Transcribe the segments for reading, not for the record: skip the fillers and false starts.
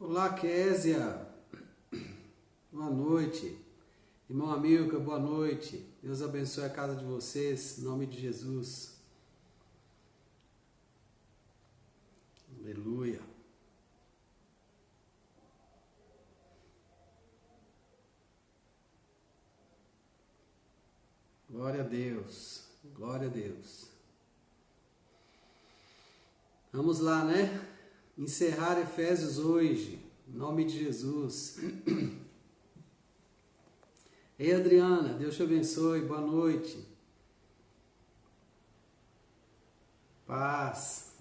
Olá, Késia. Boa noite. Irmão Amilcar, boa noite. Deus abençoe a casa de vocês, em nome de Jesus. Aleluia. Glória a Deus. Glória a Deus. Vamos lá, né? Encerrar Efésios hoje, em nome de Jesus. Ei, Adriana, Deus te abençoe, boa noite. Paz.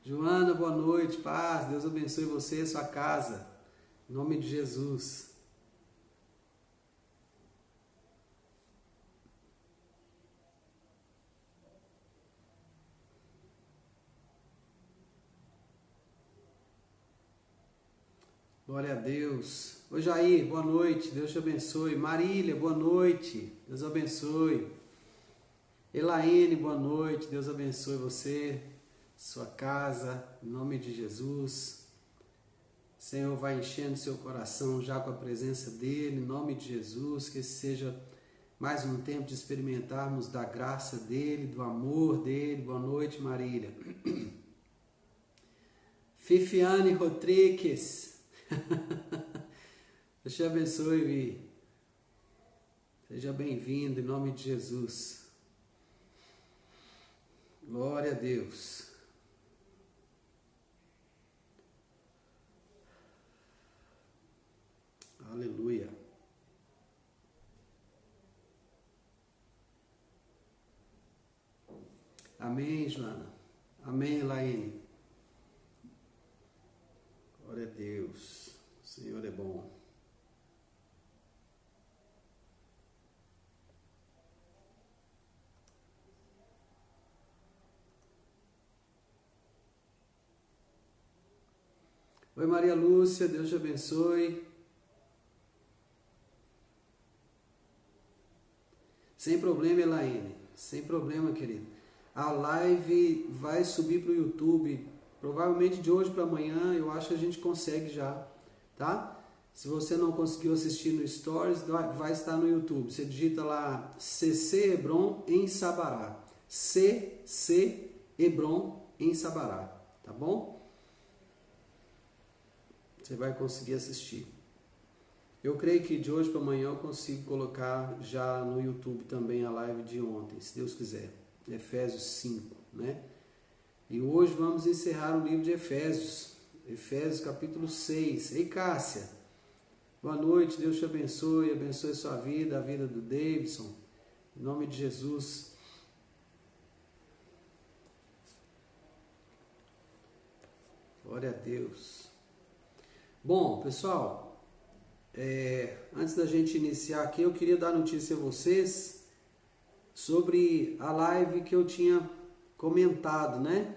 Joana, boa noite, paz. Deus abençoe você e sua casa, em nome de Jesus. Glória a Deus. Ô Jair, boa noite, Deus te abençoe. Marília, boa noite, Deus abençoe. Elaine, boa noite, Deus abençoe você, sua casa, em nome de Jesus. O Senhor vai enchendo seu coração já com a presença dEle, em nome de Jesus. Que esse seja mais um tempo de experimentarmos da graça dEle, do amor dEle. Boa noite, Marília. Fifiane Rodrigues. Deus te abençoe, Vi. Seja bem-vindo em nome de Jesus. Glória a Deus. Aleluia. Amém, Joana. Amém, Elaine. Glória a Deus. O Senhor é bom. Oi, Maria Lúcia, Deus te abençoe. Sem problema, Elaine. Sem problema, querido. A live vai subir para o YouTube. Provavelmente de hoje para amanhã, eu acho que a gente consegue já, tá? Se você não conseguiu assistir no Stories, vai estar no YouTube. Você digita lá CC Hebron em Sabará. CC Hebron em Sabará, tá bom? Você vai conseguir assistir. Eu creio que de hoje para amanhã eu consigo colocar já no YouTube também a live de ontem, se Deus quiser. Efésios 5, né? E hoje vamos encerrar o livro de Efésios. Efésios capítulo 6. Ei, Cássia. Boa noite, Deus te abençoe. Abençoe a sua vida, a vida do Davidson. Em nome de Jesus. Glória a Deus. Bom, pessoal, antes da gente iniciar aqui, eu queria dar notícia a vocês sobre a live que eu tinha comentado, né?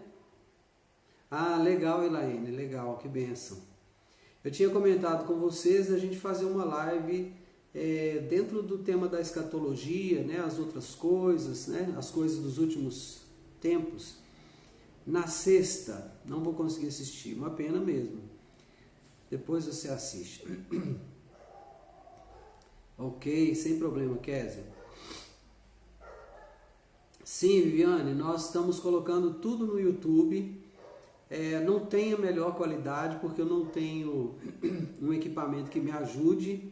Ah, legal, Elaine, legal, que bênção. Eu tinha comentado com vocês a gente fazer uma live dentro do tema da escatologia, né? As outras coisas, né? As coisas dos últimos tempos. Na sexta, não vou conseguir assistir, uma pena mesmo. Depois você assiste. Ok, sem problema, Kézia. Sim, Viviane, nós estamos colocando tudo no YouTube. Não tem a melhor qualidade porque eu não tenho um equipamento que me ajude.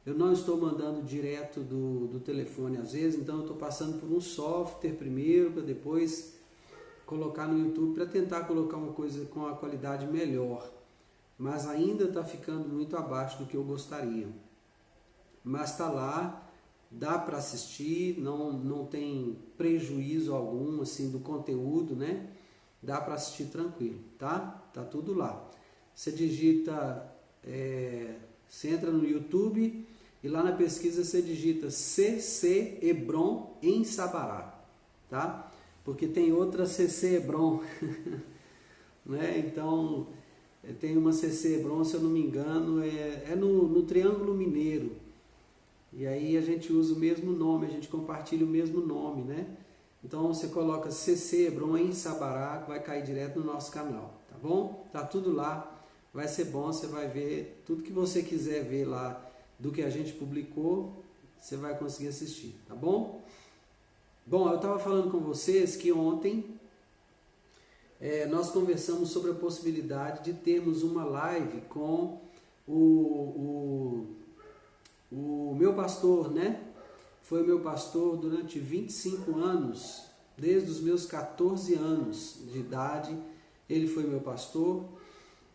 Eu não estou mandando direto do telefone às vezes, então eu estou passando por um software primeiro para depois colocar no YouTube para tentar colocar uma coisa com a qualidade melhor. Mas ainda está ficando muito abaixo do que eu gostaria. Mas está lá, dá para assistir, não tem prejuízo algum assim do conteúdo, né? Dá para assistir tranquilo, tá? Tá tudo lá. Você digita, você entra no YouTube e lá na pesquisa você digita CC Hebron em Sabará, tá? Porque tem outra CC Hebron, né? Então tem uma CC Hebron, se eu não me engano, no Triângulo Mineiro. E aí a gente usa o mesmo nome, a gente compartilha o mesmo nome, né? Então você coloca CC Hebron em Sabará, que vai cair direto no nosso canal, tá bom? Tá tudo lá. vai ser bom, você vai ver tudo que você quiser ver lá do que a gente publicou, você vai conseguir assistir, tá bom? Bom, eu estava falando com vocês que ontem nós conversamos sobre a possibilidade de termos uma live com o meu pastor, né? Foi meu pastor durante 25 anos, desde os meus 14 anos de idade, ele foi meu pastor,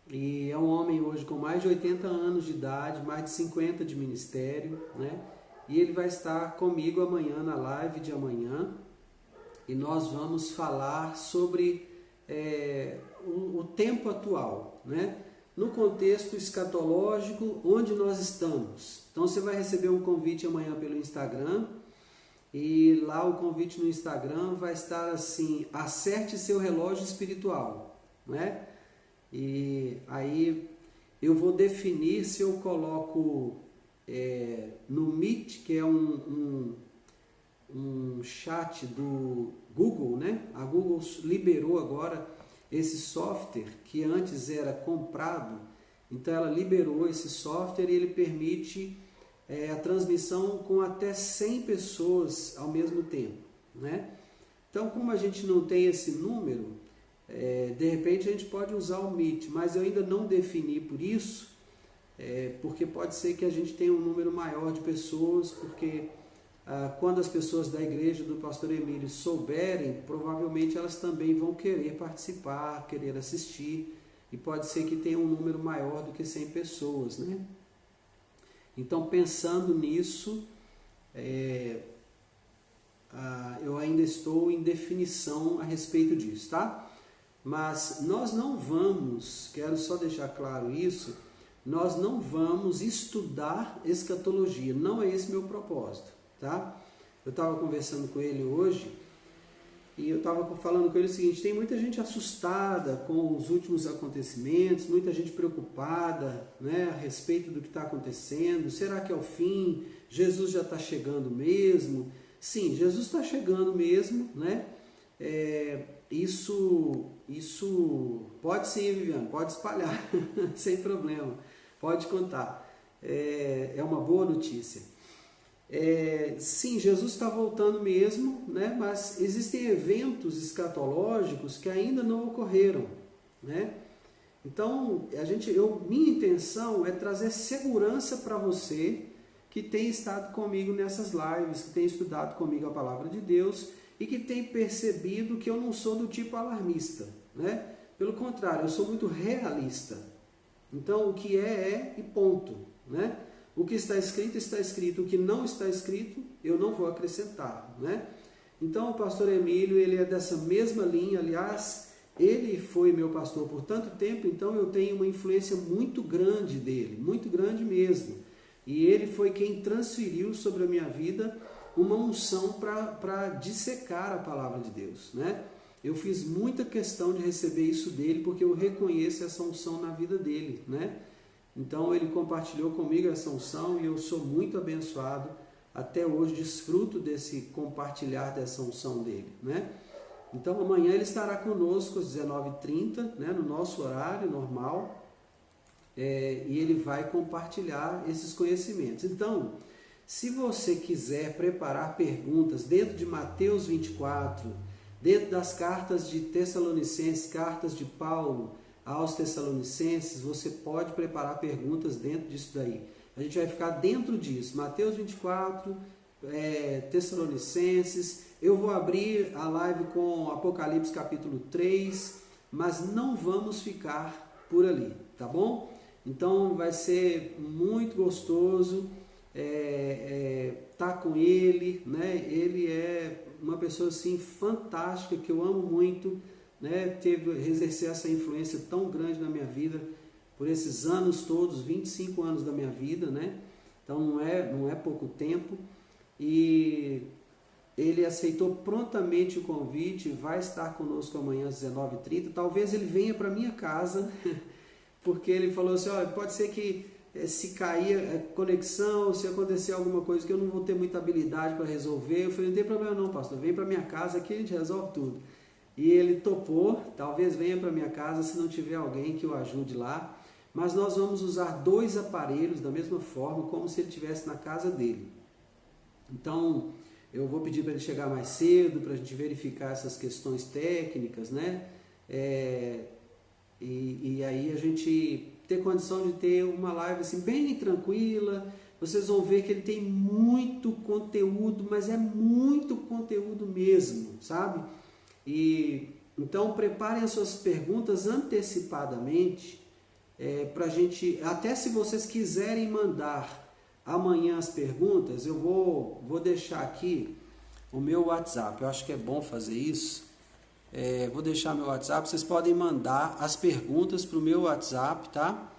e é um homem hoje com mais de 80 anos de idade, mais de 50 de ministério, né? E ele vai estar comigo amanhã na live de amanhã, e nós vamos falar sobre o tempo atual, né? No contexto escatológico, onde nós estamos. Então você vai receber um convite amanhã pelo Instagram, e lá o convite no Instagram vai estar assim: acerte seu relógio espiritual, né? E aí eu vou definir se eu coloco no Meet, que é um chat do Google, né? A Google liberou agora esse software que antes era comprado, então ela liberou esse software e ele permite a transmissão com até 100 pessoas ao mesmo tempo, né? Então, como a gente não tem esse número, de repente a gente pode usar o Meet, mas eu ainda não defini por isso, porque pode ser que a gente tenha um número maior de pessoas, porque quando as pessoas da igreja do pastor Emílio souberem, provavelmente elas também vão querer participar, querer assistir, e pode ser que tenha um número maior do que 100 pessoas, né? Então, pensando nisso, eu ainda estou em definição a respeito disso, tá? Mas nós não vamos, quero só deixar claro isso, nós não vamos estudar escatologia, não é esse meu propósito, tá? Eu estava conversando com ele hoje e eu estava falando com ele o seguinte: tem muita gente assustada com os últimos acontecimentos, muita gente preocupada, né, a respeito do que está acontecendo. Será que é o fim? Jesus já está chegando mesmo? Sim, Jesus está chegando mesmo, né? Isso pode sim, Viviane, pode espalhar, sem problema, pode contar. É uma boa notícia. Sim, Jesus está voltando mesmo, né? Mas existem eventos escatológicos que ainda não ocorreram, né? Então, minha intenção é trazer segurança para você que tem estado comigo nessas lives, que tem estudado comigo a palavra de Deus e que tem percebido que eu não sou do tipo alarmista, né? Pelo contrário, eu sou muito realista. Então, o que é e ponto, né? O que está escrito, está escrito. O que não está escrito, eu não vou acrescentar, né? Então, o pastor Emílio, ele é dessa mesma linha. Aliás, ele foi meu pastor por tanto tempo, então eu tenho uma influência muito grande dele, muito grande mesmo. E ele foi quem transferiu sobre a minha vida uma unção para dissecar a palavra de Deus, né? Eu fiz muita questão de receber isso dele, porque eu reconheço essa unção na vida dele, né? Então ele compartilhou comigo essa unção e eu sou muito abençoado. Até hoje desfruto desse compartilhar dessa unção dele, né? Então amanhã ele estará conosco às 19h30, né, no nosso horário normal, e ele vai compartilhar esses conhecimentos. Então, se você quiser preparar perguntas dentro de Mateus 24, dentro das cartas de Tessalonicenses, cartas de Paulo aos Tessalonicenses, você pode preparar perguntas dentro disso daí. A gente vai ficar dentro disso, Mateus 24, Tessalonicenses. Eu vou abrir a live com Apocalipse capítulo 3, mas não vamos ficar por ali, tá bom? Então vai ser muito gostoso estar com ele, né? Ele é uma pessoa assim fantástica, que eu amo muito, né? Exercer essa influência tão grande na minha vida por esses anos todos, 25 anos da minha vida, né? Então não é pouco tempo. E ele aceitou prontamente o convite, vai estar conosco amanhã às 19h30. Talvez ele venha para minha casa, porque ele falou assim: olha, pode ser que se cair a conexão, se acontecer alguma coisa que eu não vou ter muita habilidade para resolver. Eu falei: não tem problema não, pastor, vem para minha casa que a gente resolve tudo. E ele topou. Talvez venha para minha casa se não tiver alguém que o ajude lá. mas nós vamos usar 2 aparelhos da mesma forma, como se ele estivesse na casa dele. Então, eu vou pedir para ele chegar mais cedo, para a gente verificar essas questões técnicas, né? E aí a gente ter condição de ter uma live assim, bem tranquila. Vocês vão ver que ele tem muito conteúdo, mas é muito conteúdo mesmo, sabe? E então preparem as suas perguntas antecipadamente, para a gente, até se vocês quiserem mandar amanhã as perguntas, eu vou deixar aqui o meu WhatsApp. Eu acho que é bom fazer isso. Vou deixar meu WhatsApp. Vocês podem mandar as perguntas para o meu WhatsApp, tá?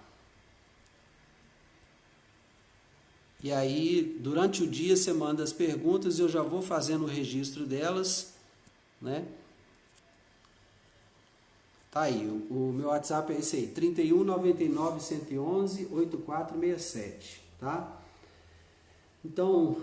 E aí, durante o dia, você manda as perguntas e eu já vou fazendo o registro delas, né? Tá aí, o meu WhatsApp é esse aí, 31 99 111 8467, tá? Então,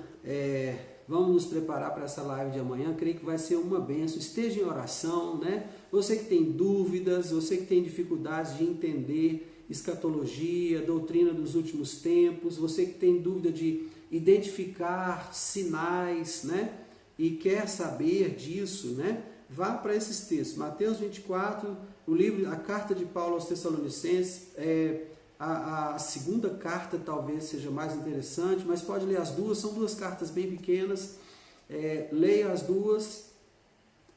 vamos nos preparar para essa live de amanhã. Creio que vai ser uma bênção. Esteja em oração, né? Você que tem dúvidas, você que tem dificuldades de entender escatologia, doutrina dos últimos tempos, você que tem dúvida de identificar sinais, né? E quer saber disso, né? Vá para esses textos. Mateus 24, o livro, a carta de Paulo aos Tessalonicenses, a segunda carta talvez seja mais interessante, mas pode ler as duas, são 2 cartas bem pequenas. Leia as duas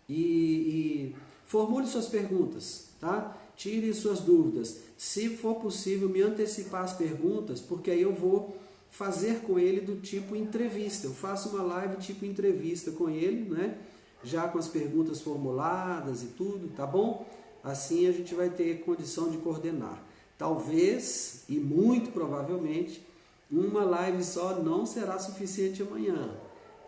e formule suas perguntas, tá? Tire suas dúvidas. Se for possível, me antecipar as perguntas, porque aí eu vou fazer com ele do tipo entrevista. Eu faço uma live tipo entrevista com ele, né? Já com as perguntas formuladas e tudo, tá bom? Assim a gente vai ter condição de coordenar. Talvez, e muito provavelmente, uma live só não será suficiente amanhã.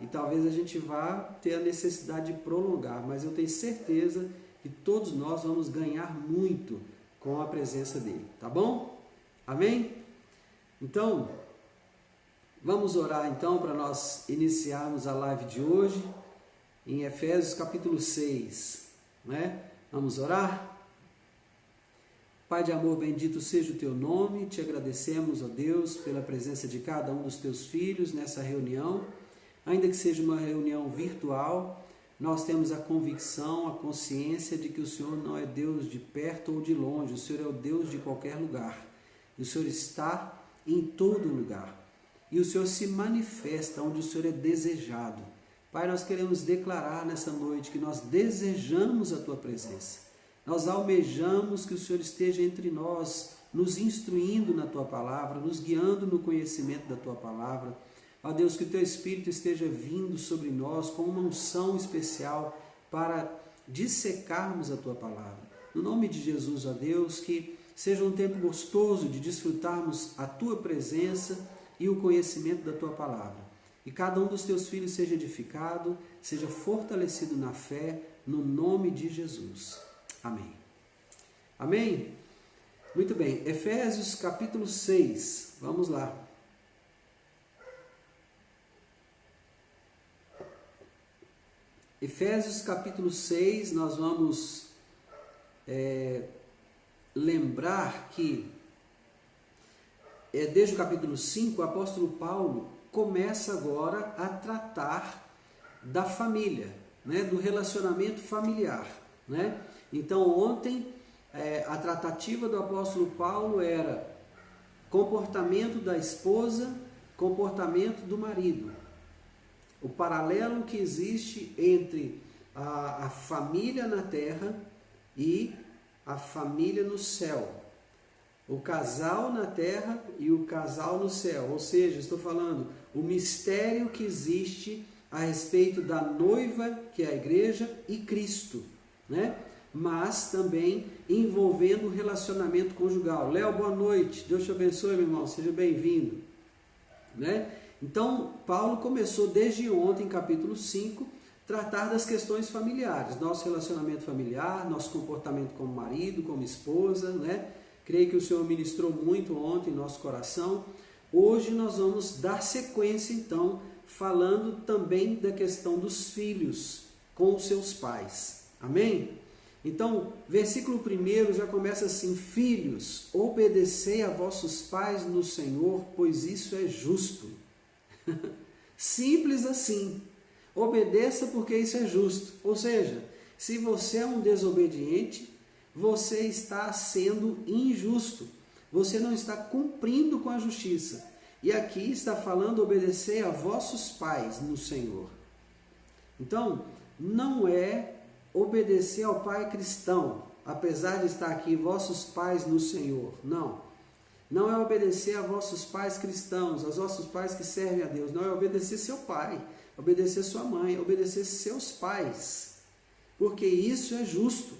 E talvez a gente vá ter a necessidade de prolongar, mas eu tenho certeza que todos nós vamos ganhar muito com a presença dele, tá bom? Amém? Então, vamos orar então para nós iniciarmos a live de hoje em Efésios capítulo 6, né? Vamos orar? Pai de amor, bendito seja o teu nome, te agradecemos, ó Deus, pela presença de cada um dos teus filhos nessa reunião, ainda que seja uma reunião virtual. Nós temos a convicção, a consciência de que o Senhor não é Deus de perto ou de longe, o Senhor é o Deus de qualquer lugar. E o Senhor está em todo lugar. E o Senhor se manifesta onde o Senhor é desejado. Pai, nós queremos declarar nessa noite que nós desejamos a Tua presença. Nós almejamos que o Senhor esteja entre nós, nos instruindo na Tua palavra, nos guiando no conhecimento da Tua palavra. Ó Deus, que o Teu Espírito esteja vindo sobre nós com uma unção especial para dissecarmos a Tua palavra. No nome de Jesus, ó Deus, que seja um tempo gostoso de desfrutarmos a Tua presença e o conhecimento da Tua palavra. E cada um dos Teus filhos seja edificado, seja fortalecido na fé, no nome de Jesus. Amém. Amém? Muito bem. Efésios capítulo 6. Vamos lá. Efésios capítulo 6, nós vamos lembrar que desde o capítulo 5, o apóstolo Paulo começa agora a tratar da família, né, do relacionamento familiar, né? Então ontem a tratativa do apóstolo Paulo era comportamento da esposa, comportamento do marido. O paralelo que existe entre a família na terra e a família no céu. O casal na terra e o casal no céu. Ou seja, estou falando o mistério que existe a respeito da noiva, que é a igreja, e Cristo, né? Mas também envolvendo o relacionamento conjugal. Léo, boa noite. Deus te abençoe, meu irmão. Seja bem-vindo, né? Então, Paulo começou desde ontem, capítulo 5, tratar das questões familiares, nosso relacionamento familiar, nosso comportamento como marido, como esposa, né? Creio que o Senhor ministrou muito ontem em nosso coração. Hoje nós vamos dar sequência, então, falando também da questão dos filhos com os seus pais. Amém? Então, versículo 1 já começa assim: filhos, obedecei a vossos pais no Senhor, pois isso é justo. Simples assim. Obedeça porque isso é justo. Ou seja, se você é um desobediente, você está sendo injusto. Você não está cumprindo com a justiça. E aqui está falando obedecer a vossos pais no Senhor. Então, não é obedecer ao pai cristão, apesar de estar aqui vossos pais no Senhor. Não. Não é obedecer a vossos pais cristãos, aos vossos pais que servem a Deus. Não, é obedecer seu pai, obedecer sua mãe, obedecer seus pais. Porque isso é justo.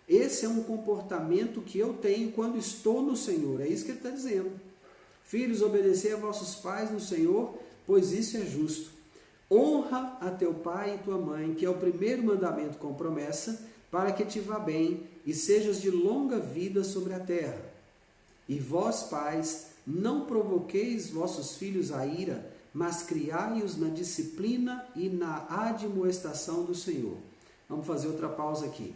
Esse é um comportamento que eu tenho quando estou no Senhor. É isso que ele está dizendo. Filhos, obedecei a vossos pais no Senhor, pois isso é justo. Honra a teu pai e tua mãe, que é o primeiro mandamento com promessa, para que te vá bem e sejas de longa vida sobre a terra. E vós, pais, não provoqueis vossos filhos a ira, mas criai-os na disciplina e na admoestação do Senhor. Vamos fazer outra pausa aqui.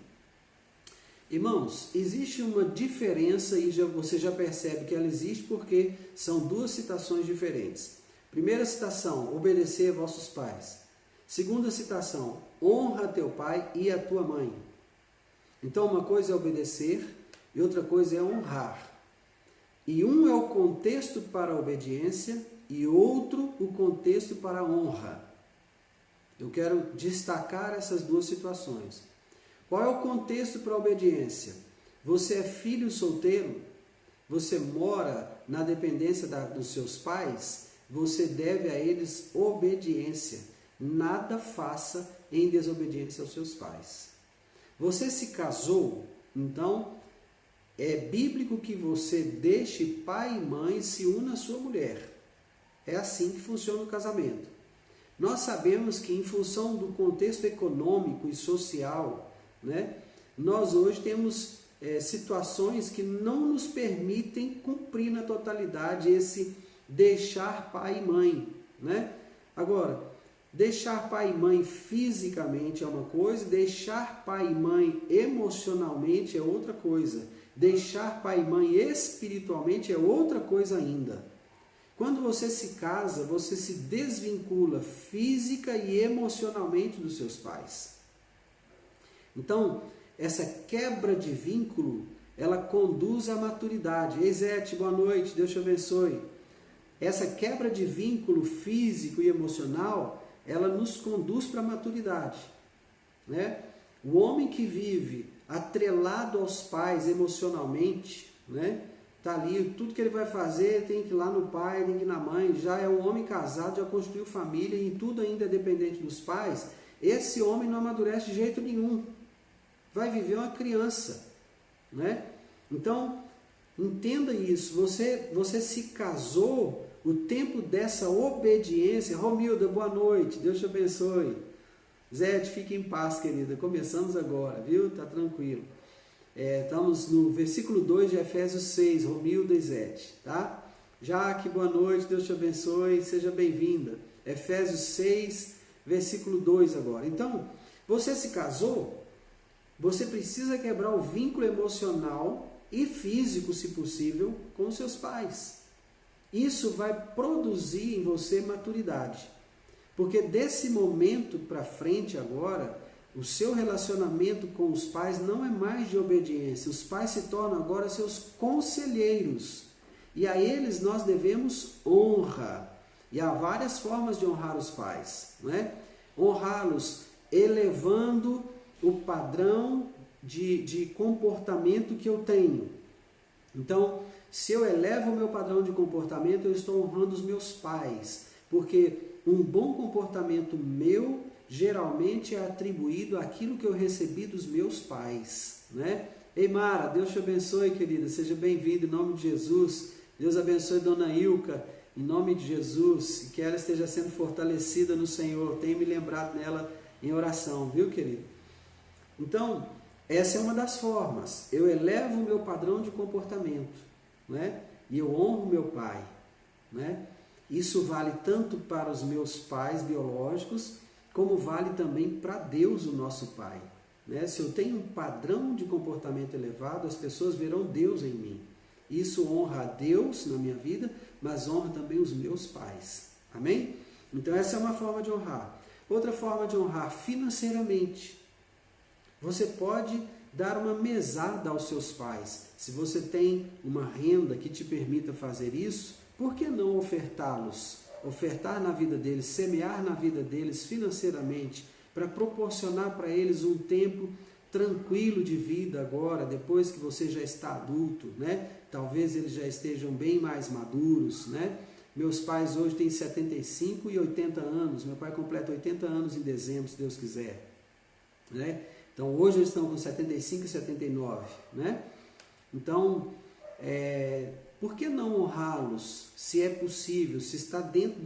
Irmãos, existe uma diferença e você já percebe que ela existe porque são duas citações diferentes. Primeira citação, obedecer a vossos pais. Segunda citação, honra a teu pai e a tua mãe. Então uma coisa é obedecer e outra coisa é honrar. E um é o contexto para a obediência e outro o contexto para a honra. Eu quero destacar essas duas situações. Qual é o contexto para a obediência? Você é filho solteiro? Você mora na dependência dos seus pais? Você deve a eles obediência. Nada faça em desobediência aos seus pais. Você se casou? Então, é bíblico que você deixe pai e mãe e se una à sua mulher. É assim que funciona o casamento. Nós sabemos que em função do contexto econômico e social, nós hoje temos situações que não nos permitem cumprir na totalidade esse deixar pai e mãe. Agora, deixar pai e mãe fisicamente é uma coisa, deixar pai e mãe emocionalmente é outra coisa. Deixar pai e mãe espiritualmente é outra coisa ainda. Quando você se casa, você se desvincula física e emocionalmente dos seus pais. Então, essa quebra de vínculo, ela conduz à maturidade. Eisete, boa noite, Deus te abençoe. Essa quebra de vínculo físico e emocional, ela nos conduz para a maturidade. O homem que vive atrelado aos pais emocionalmente, está ali, tudo que ele vai fazer tem que ir lá no pai, tem que ir na mãe, já é um homem casado, já construiu família e tudo ainda é dependente dos pais, esse homem não amadurece de jeito nenhum. Vai viver uma criança. Então, entenda isso, você se casou, o tempo dessa obediência. Romilda, boa noite, Deus te abençoe. Zete, fique em paz, querida, começamos agora, viu? Tá tranquilo. Estamos no versículo 2 de Efésios 6, Romilda e Zete, tá? Jaque, boa noite, Deus te abençoe, seja bem-vinda. Efésios 6, versículo 2 agora. Então, você se casou, você precisa quebrar o vínculo emocional e físico, se possível, com seus pais. Isso vai produzir em você maturidade. Porque desse momento para frente agora, o seu relacionamento com os pais não é mais de obediência. Os pais se tornam agora seus conselheiros. E a eles nós devemos honra. E há várias formas de honrar os pais. Honrá-los elevando o padrão de comportamento que eu tenho. Então, se eu elevo o meu padrão de comportamento, eu estou honrando os meus pais. Porque um bom comportamento meu geralmente é atribuído àquilo que eu recebi dos meus pais. Ei Mara, Deus te abençoe, querida, seja bem-vinda em nome de Jesus. Deus abençoe Dona Ilka, em nome de Jesus, e que ela esteja sendo fortalecida no Senhor. Tenho me lembrado nela em oração, viu, querido? Então, essa é uma das formas. Eu elevo o meu padrão de comportamento, e eu honro meu pai. Isso vale tanto para os meus pais biológicos, como vale também para Deus, o nosso Pai. né? Se eu tenho um padrão de comportamento elevado, as pessoas verão Deus em mim. Isso honra a Deus na minha vida, mas honra também os meus pais. Amém? Então essa é uma forma de honrar. Outra forma de honrar financeiramente. Você pode dar uma mesada aos seus pais. Se você tem uma renda que te permita fazer isso, por que não ofertá-los? Ofertar na vida deles, semear na vida deles financeiramente, para proporcionar para eles um tempo tranquilo de vida agora, depois que você já está adulto, né? Talvez eles já estejam bem mais maduros, né? Meus pais hoje têm 75 e 80 anos, meu pai completa 80 anos em dezembro, se Deus quiser, né? Então hoje eles estão com 75 e 79, né? Então, por que não honrá-los, se é possível, se está dentro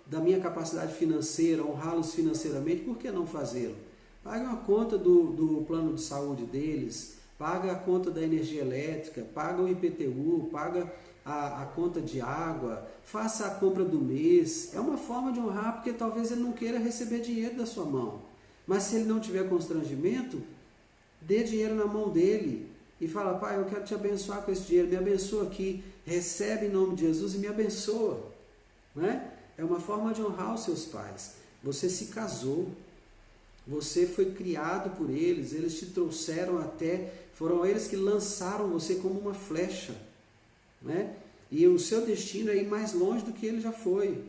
da minha capacidade financeira, honrá-los financeiramente, por que não fazê-lo? Pague uma conta do plano de saúde deles, paga a conta da energia elétrica, paga o IPTU, paga a conta de água, faça a compra do mês. É uma forma de honrar, porque talvez ele não queira receber dinheiro da sua mão. Mas se ele não tiver constrangimento, dê dinheiro na mão dele e fala: pai, eu quero te abençoar com esse dinheiro, me abençoa aqui, recebe em nome de Jesus e me abençoa. Né? É uma forma de honrar os seus pais. Você se casou, você foi criado por eles, eles te trouxeram até, foram eles que lançaram você como uma flecha. Né? E o seu destino é ir mais longe do que ele já foi.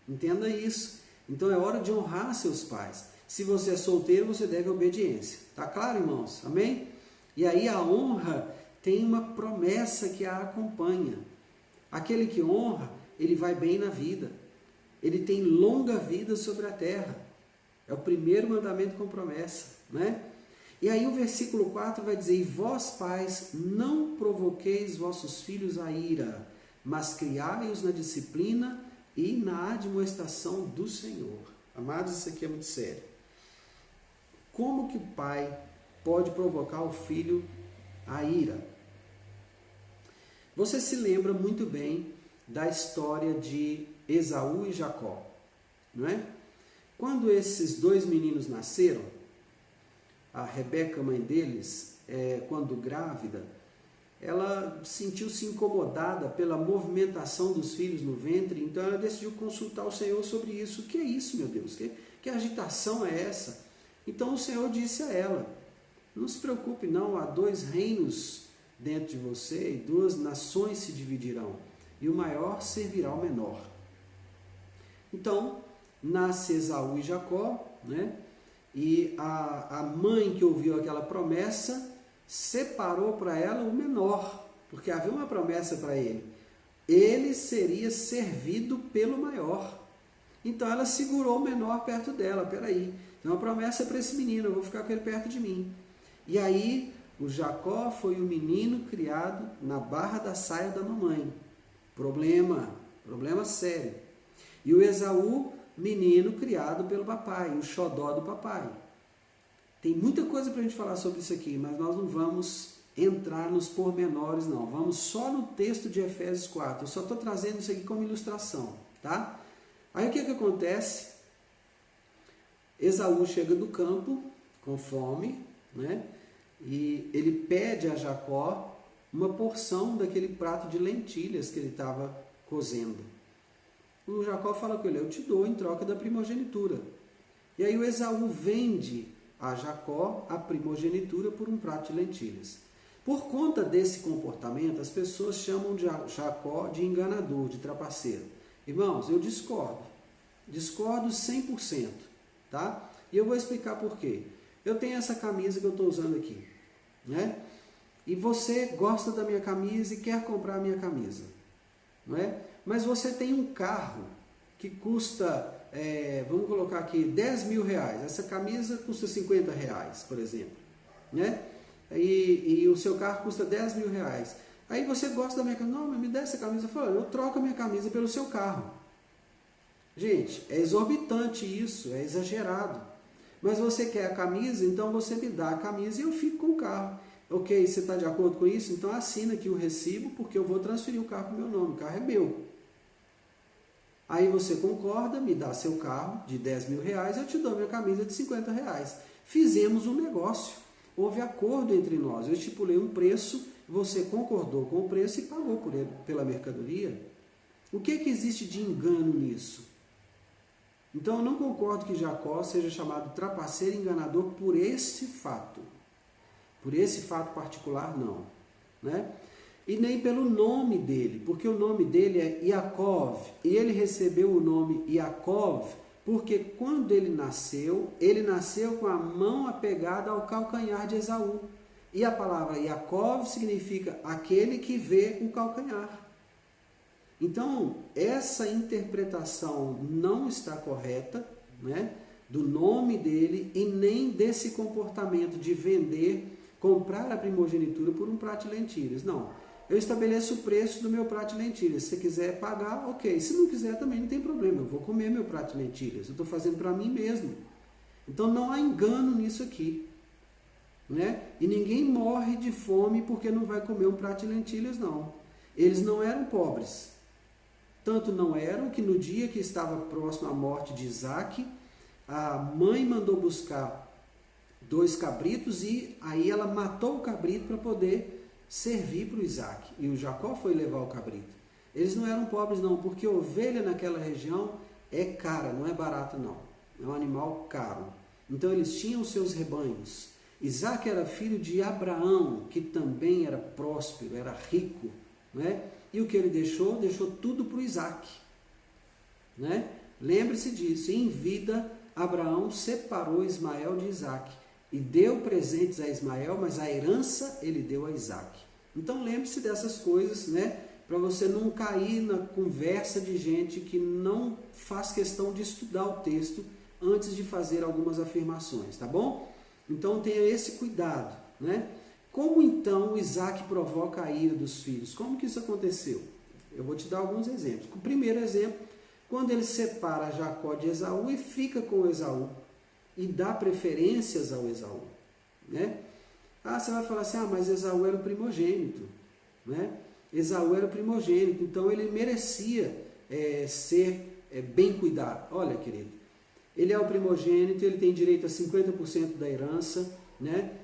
Entenda isso. Então é hora de honrar seus pais. Se você é solteiro, você deve obediência. Tá claro, irmãos? Amém? E aí a honra tem uma promessa que a acompanha. Aquele que honra, ele vai bem na vida. Ele tem longa vida sobre a terra. É o primeiro mandamento com promessa, né? E aí o versículo 4 vai dizer: e vós, pais, não provoqueis vossos filhos a ira, mas criai-os na disciplina e na admoestação do Senhor. Amados, isso aqui é muito sério. Como que o pai pode provocar o filho a ira? Você se lembra muito bem da história de Esaú e Jacó, não é? Quando esses dois meninos nasceram, a Rebeca, mãe deles, quando grávida, ela sentiu-se incomodada pela movimentação dos filhos no ventre, então ela decidiu consultar o Senhor sobre isso. O que é isso, meu Deus? Que agitação é essa? Então o Senhor disse a ela: não se preocupe não, há dois reinos dentro de você e duas nações se dividirão, e o maior servirá ao menor. Então, nasce Esaú e Jacó, né? E a mãe que ouviu aquela promessa separou para ela o menor, porque havia uma promessa para ele. Ele seria servido pelo maior. Então ela segurou o menor perto dela. Peraí, tem uma promessa para esse menino, eu vou ficar com ele perto de mim. E aí o Jacó foi o menino criado na barra da saia da mamãe. Problema sério. E o Esaú, menino criado pelo papai, o xodó do papai. Tem muita coisa para a gente falar sobre isso aqui, mas nós não vamos entrar nos pormenores, não. Vamos só no texto de Efésios 4. Eu só estou trazendo isso aqui como ilustração, tá? Aí o que acontece? Esaú chega do campo com fome, né? E ele pede a Jacó uma porção daquele prato de lentilhas que ele estava cozendo. O Jacó fala com ele: eu te dou em troca da primogenitura. E aí o Esaú vende a Jacó a primogenitura por um prato de lentilhas. Por conta desse comportamento, as pessoas chamam de Jacó de enganador, de trapaceiro. Irmãos, eu discordo 100%, tá? E eu vou explicar por quê. Eu tenho essa camisa que eu estou usando aqui, né? E você gosta da minha camisa e quer comprar a minha camisa, não é? Mas você tem um carro que custa, vamos colocar aqui, 10 mil reais. Essa camisa custa 50 reais, por exemplo, né? E o seu carro custa 10 mil reais. Aí você gosta da minha camisa: não, me dá essa camisa. Eu falo: eu troco a minha camisa pelo seu carro. Gente, é exorbitante isso, é exagerado. Mas você quer a camisa, então você me dá a camisa e eu fico com o carro. Ok, você está de acordo com isso? Então assina aqui o recibo, porque eu vou transferir o carro para o meu nome, o carro é meu. Aí você concorda, me dá seu carro de 10 mil reais, eu te dou minha camisa de 50 reais. Fizemos um negócio, houve acordo entre nós. Eu estipulei um preço, você concordou com o preço e pagou por ele, pela mercadoria. O que existe de engano nisso? Então eu não concordo que Jacó seja chamado trapaceiro e enganador por esse fato. Por esse fato particular, não. Né? E nem pelo nome dele, porque o nome dele é Yaakov, e ele recebeu o nome Yaakov porque quando ele nasceu com a mão apegada ao calcanhar de Esaú. E a palavra Yaakov significa aquele que vê o calcanhar. Então, essa interpretação não está correta, né, do nome dele e nem desse comportamento de vender, comprar a primogenitura por um prato de lentilhas. Não, eu estabeleço o preço do meu prato de lentilhas. Se você quiser pagar, ok. Se não quiser, também não tem problema. Eu vou comer meu prato de lentilhas. Eu estou fazendo para mim mesmo. Então, não há engano nisso aqui. Né? E ninguém morre de fome porque não vai comer um prato de lentilhas, não. Eles não eram pobres. Tanto não eram que no dia que estava próximo à morte de Isaac, a mãe mandou buscar 2 cabritos e aí ela matou o cabrito para poder servir para o Isaac. E o Jacó foi levar o cabrito. Eles não eram pobres não, porque ovelha naquela região é cara, não é barata não. É um animal caro. Então eles tinham seus rebanhos. Isaac era filho de Abraão, que também era próspero, era rico, né? E o que ele deixou? Deixou tudo para o Isaac, né? Lembre-se disso, em vida Abraão separou Ismael de Isaac e deu presentes a Ismael, mas a herança ele deu a Isaac. Então lembre-se dessas coisas, né? Para você não cair na conversa de gente que não faz questão de estudar o texto antes de fazer algumas afirmações, tá bom? Então tenha esse cuidado, né? Como então Isaac provoca a ira dos filhos? Como que isso aconteceu? Eu vou te dar alguns exemplos. O primeiro exemplo, quando ele separa Jacó de Esaú e fica com Esaú e dá preferências ao Esaú, né? Ah, você vai falar assim, mas Esaú era o primogênito, né? Esaú era o primogênito, então ele merecia ser bem cuidado. Olha, querido, ele é o primogênito, ele tem direito a 50% da herança, né?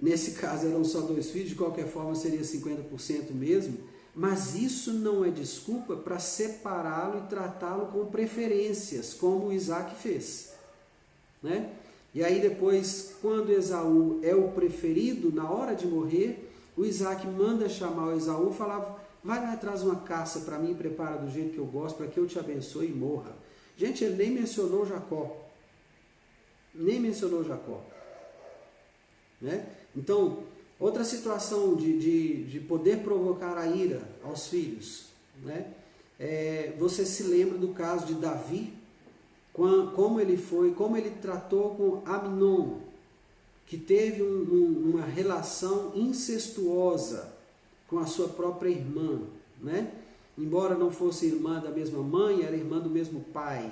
Nesse caso eram só 2 filhos, de qualquer forma seria 50% mesmo, mas isso não é desculpa para separá-lo e tratá-lo com preferências, como Isaac fez, né? E aí depois, quando Esaú é o preferido, na hora de morrer, o Isaac manda chamar o Esaú e falar, vai lá, traz uma caça para mim, prepara do jeito que eu gosto, para que eu te abençoe e morra. Gente, ele nem mencionou Jacó. Nem mencionou Jacó. Né? Então, outra situação de poder provocar a ira aos filhos. Né? Você se lembra do caso de Davi, como ele tratou com Amnon, que teve uma relação incestuosa com a sua própria irmã. Né? Embora não fosse irmã da mesma mãe, era irmã do mesmo pai.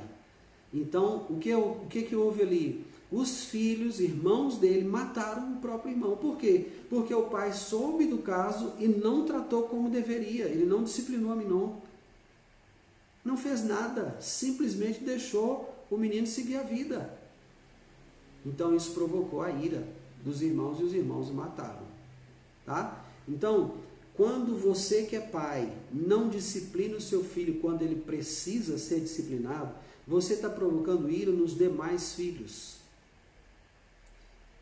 Então, o que houve ali? Os filhos, irmãos dele, mataram o próprio irmão. Por quê? Porque o pai soube do caso e não tratou como deveria. Ele não disciplinou Amnon. Não fez nada. Simplesmente deixou o menino seguir a vida. Então, isso provocou a ira dos irmãos e os irmãos o mataram. Tá? Então, quando você que é pai não disciplina o seu filho quando ele precisa ser disciplinado, você está provocando ira nos demais filhos.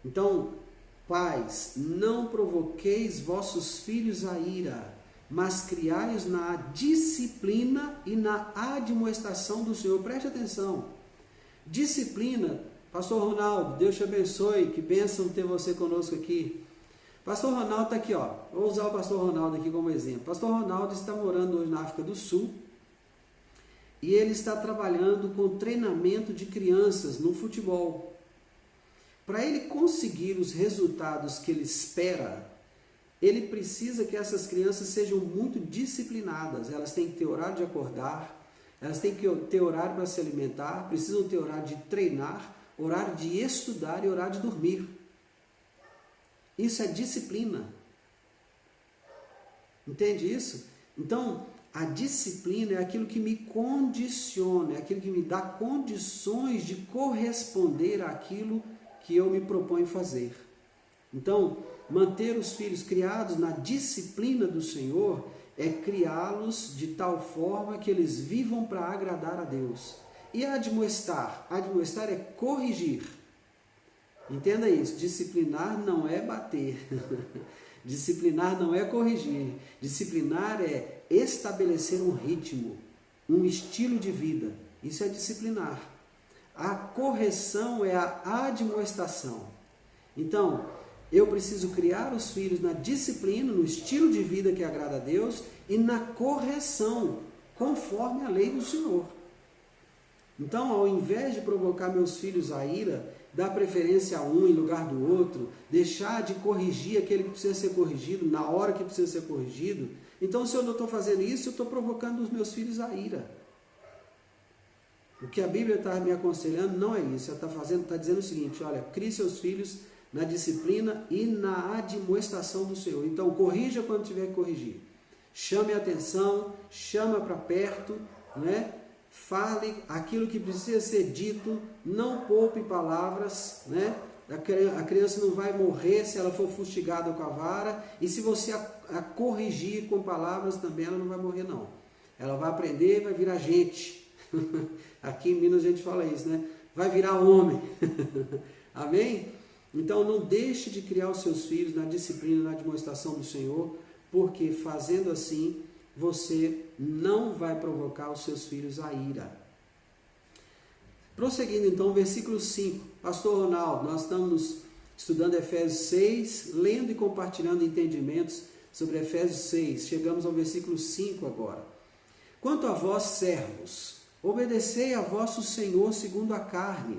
Então, pais, não provoqueis vossos filhos a ira, mas criai-os na disciplina e na admoestação do Senhor. Preste atenção. Disciplina, Pastor Ronaldo, Deus te abençoe, que bênção ter você conosco aqui. Pastor Ronaldo está aqui, ó. Vou usar o Pastor Ronaldo aqui como exemplo. Pastor Ronaldo está morando hoje na África do Sul e ele está trabalhando com treinamento de crianças no futebol. Para ele conseguir os resultados que ele espera, ele precisa que essas crianças sejam muito disciplinadas. Elas têm que ter horário de acordar, elas têm que ter horário para se alimentar, precisam ter horário de treinar, horário de estudar e horário de dormir. Isso é disciplina. Entende isso? Então, a disciplina é aquilo que me condiciona, é aquilo que me dá condições de corresponder àquilo que eu me proponho fazer. Então, manter os filhos criados na disciplina do Senhor é criá-los de tal forma que eles vivam para agradar a Deus. E admoestar? Admoestar é corrigir. Entenda isso, disciplinar não é bater, disciplinar não é corrigir, disciplinar é estabelecer um ritmo, um estilo de vida, isso é disciplinar. A correção é a admoestação. Então, eu preciso criar os filhos na disciplina, no estilo de vida que agrada a Deus e na correção, conforme a lei do Senhor. Então, ao invés de provocar meus filhos a ira, dar preferência a um em lugar do outro, deixar de corrigir aquele que precisa ser corrigido na hora que precisa ser corrigido, então se eu não estou fazendo isso, eu estou provocando os meus filhos a ira. O que a Bíblia está me aconselhando não é isso, ela está dizendo o seguinte, olha, crie seus filhos na disciplina e na admoestação do Senhor. Então corrija quando tiver que corrigir. Chame a atenção, chama para perto, né? Fale aquilo que precisa ser dito, não poupe palavras, né? A criança não vai morrer se ela for fustigada com a vara, e se você a corrigir com palavras também, ela não vai morrer não. Ela vai aprender, vai virar gente. Aqui em Minas a gente fala isso, né? Vai virar homem. Amém? Então não deixe de criar os seus filhos na disciplina, na demonstração do Senhor, porque fazendo assim, você não vai provocar os seus filhos a ira. Prosseguindo então, versículo 5. Pastor Ronaldo, nós estamos estudando Efésios 6, lendo e compartilhando entendimentos sobre Efésios 6. Chegamos ao versículo 5 agora. Quanto a vós, servos, obedecei a vosso Senhor segundo a carne,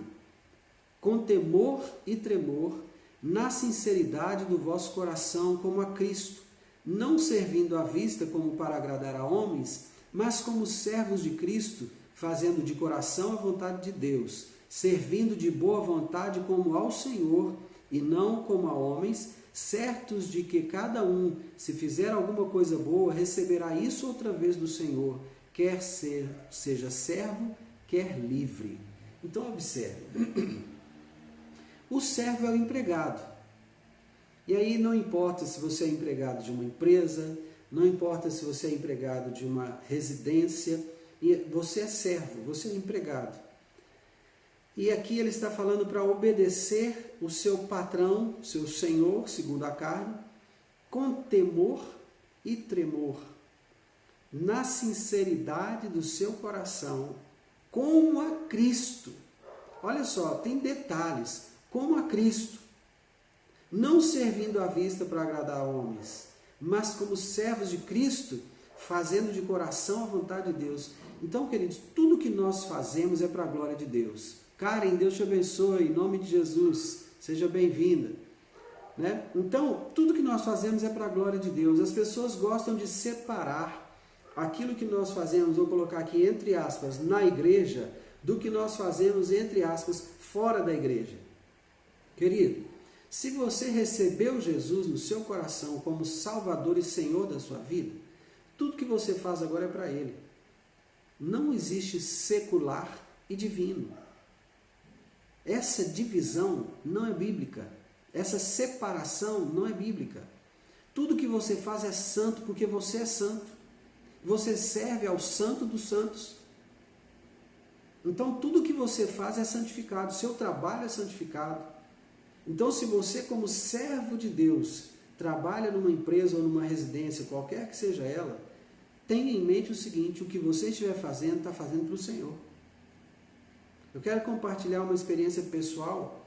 com temor e tremor, na sinceridade do vosso coração, como a Cristo, não servindo à vista como para agradar a homens, mas como servos de Cristo, fazendo de coração a vontade de Deus, servindo de boa vontade como ao Senhor e não como a homens, certos de que cada um, se fizer alguma coisa boa, receberá isso outra vez do Senhor, quer seja servo, quer livre. Então observe, o servo é o empregado. E aí não importa se você é empregado de uma empresa, não importa se você é empregado de uma residência, você é servo, você é empregado. E aqui ele está falando para obedecer o seu patrão, seu senhor, segundo a carne, com temor e tremor, na sinceridade do seu coração, como a Cristo. Olha só, tem detalhes, como a Cristo. Não servindo à vista para agradar a homens, mas como servos de Cristo, fazendo de coração a vontade de Deus. Então, queridos, tudo que nós fazemos é para a glória de Deus. Karen, Deus te abençoe, em nome de Jesus, seja bem-vinda. Né? Então, tudo que nós fazemos é para a glória de Deus. As pessoas gostam de separar aquilo que nós fazemos, vou colocar aqui entre aspas, na igreja, do que nós fazemos, entre aspas, fora da igreja. Querido, se você recebeu Jesus no seu coração como Salvador e Senhor da sua vida, tudo que você faz agora é para Ele. Não existe secular e divino. Essa divisão não é bíblica. Essa separação não é bíblica. Tudo que você faz é santo porque você é santo. Você serve ao Santo dos Santos. Então tudo que você faz é santificado. Seu trabalho é santificado. Então, se você, como servo de Deus, trabalha numa empresa ou numa residência, qualquer que seja ela, tenha em mente o seguinte: o que você estiver fazendo, está fazendo para o Senhor. Eu quero compartilhar uma experiência pessoal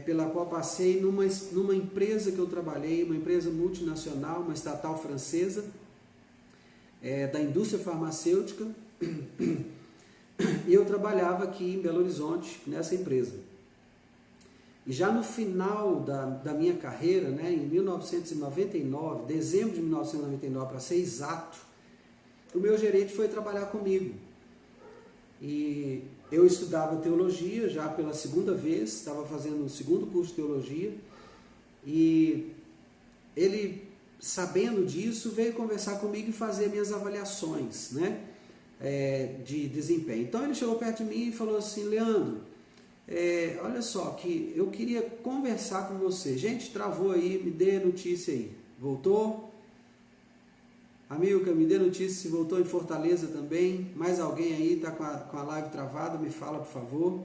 pela qual passei numa empresa que eu trabalhei, uma empresa multinacional, uma estatal francesa, da indústria farmacêutica, e eu trabalhava aqui em Belo Horizonte, nessa empresa. E já no final da minha carreira, né, em 1999, dezembro de 1999, para ser exato, o meu gerente foi trabalhar comigo. E eu estudava teologia já pela segunda vez, estava fazendo o segundo curso de teologia, e ele, sabendo disso, veio conversar comigo e fazer minhas avaliações, né, de desempenho. Então ele chegou perto de mim e falou assim: Leandro, Olha só, que eu queria conversar com você. Gente, travou aí, me dê notícia aí. Voltou? Amilcar, me dê notícia se voltou em Fortaleza também. Mais alguém aí está com a live travada? Me fala, por favor.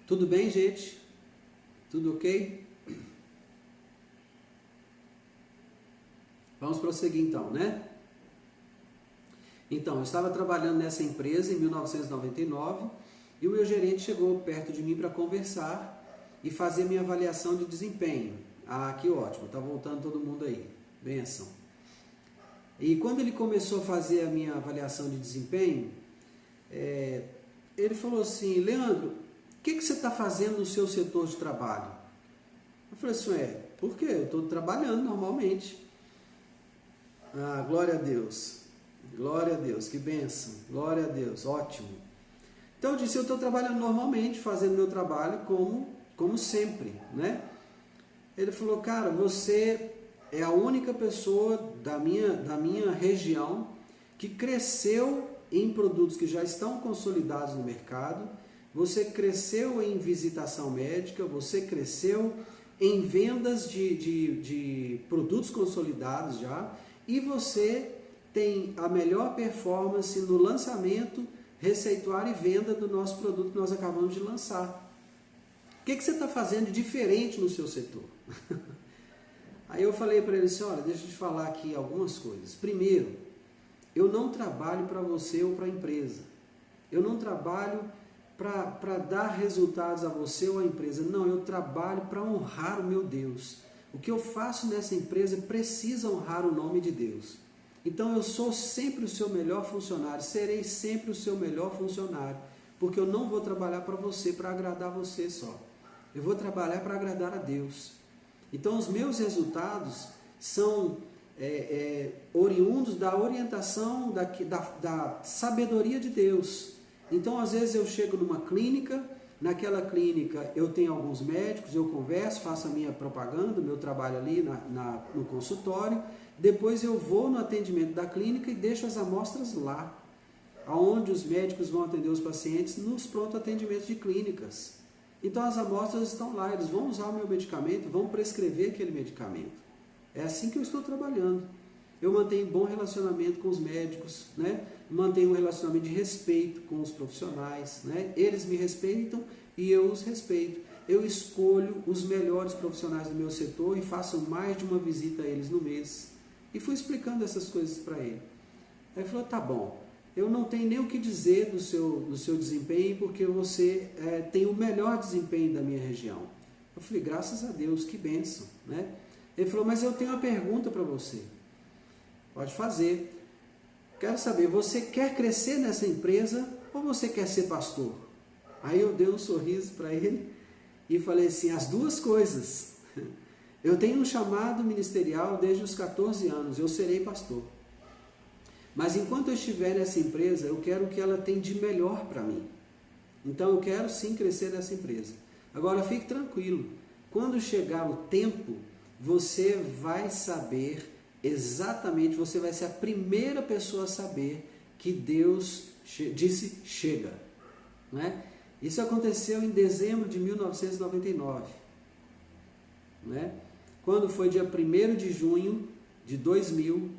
Tudo bem, gente? Tudo ok? Vamos prosseguir então, né? Então, eu estava trabalhando nessa empresa em 1999 e o meu gerente chegou perto de mim para conversar e fazer minha avaliação de desempenho. Ah, que ótimo, tá voltando todo mundo aí. Benção. E quando ele começou a fazer a minha avaliação de desempenho, ele falou assim: Leandro, o que você está fazendo no seu setor de trabalho? Eu falei assim: por quê? Eu estou trabalhando normalmente. Ah, glória a Deus. Glória a Deus, que bênção. Glória a Deus, ótimo. Então eu disse: eu estou trabalhando normalmente, fazendo meu trabalho como sempre, né? Ele falou: cara, você é a única pessoa da minha região que cresceu em produtos que já estão consolidados no mercado, você cresceu em visitação médica, você cresceu em vendas de produtos consolidados já, e você tem a melhor performance no lançamento, receituário e venda do nosso produto que nós acabamos de lançar. O que você está fazendo de diferente no seu setor? Aí eu falei para ele assim: olha, deixa eu te falar aqui algumas coisas. Primeiro, eu não trabalho para você ou para a empresa. Eu não trabalho para dar resultados a você ou à empresa. Não, eu trabalho para honrar o meu Deus. O que eu faço nessa empresa precisa honrar o nome de Deus. Então eu sou sempre o seu melhor funcionário, serei sempre o seu melhor funcionário, porque eu não vou trabalhar para você, para agradar você só. Eu vou trabalhar para agradar a Deus. Então os meus resultados são oriundos da orientação, da sabedoria de Deus. Então às vezes eu chego numa clínica, naquela clínica eu tenho alguns médicos, eu converso, faço a minha propaganda, o meu trabalho ali no consultório. Depois eu vou no atendimento da clínica e deixo as amostras lá, aonde os médicos vão atender os pacientes nos pronto atendimentos de clínicas. Então as amostras estão lá, eles vão usar o meu medicamento, vão prescrever aquele medicamento. É assim que eu estou trabalhando. Eu mantenho bom relacionamento com os médicos, né? Mantenho um relacionamento de respeito com os profissionais, né? Eles me respeitam e eu os respeito. Eu escolho os melhores profissionais do meu setor e faço mais de uma visita a eles no mês. E fui explicando essas coisas para ele. Aí ele falou: tá bom, eu não tenho nem o que dizer do seu desempenho, porque você tem o melhor desempenho da minha região. Eu falei: graças a Deus, que bênção, né? Ele falou: mas eu tenho uma pergunta para você. Pode fazer. Quero saber, você quer crescer nessa empresa ou você quer ser pastor? Aí eu dei um sorriso para ele e falei assim: as duas coisas. Eu tenho um chamado ministerial desde os 14 anos, eu serei pastor. Mas enquanto eu estiver nessa empresa, eu quero o que ela tem de melhor para mim. Então eu quero sim crescer nessa empresa. Agora fique tranquilo, quando chegar o tempo, você vai saber exatamente, você vai ser a primeira pessoa a saber que Deus disse chega. Né? Isso aconteceu em dezembro de 1999. Né? Quando foi dia 1º de junho de 2000,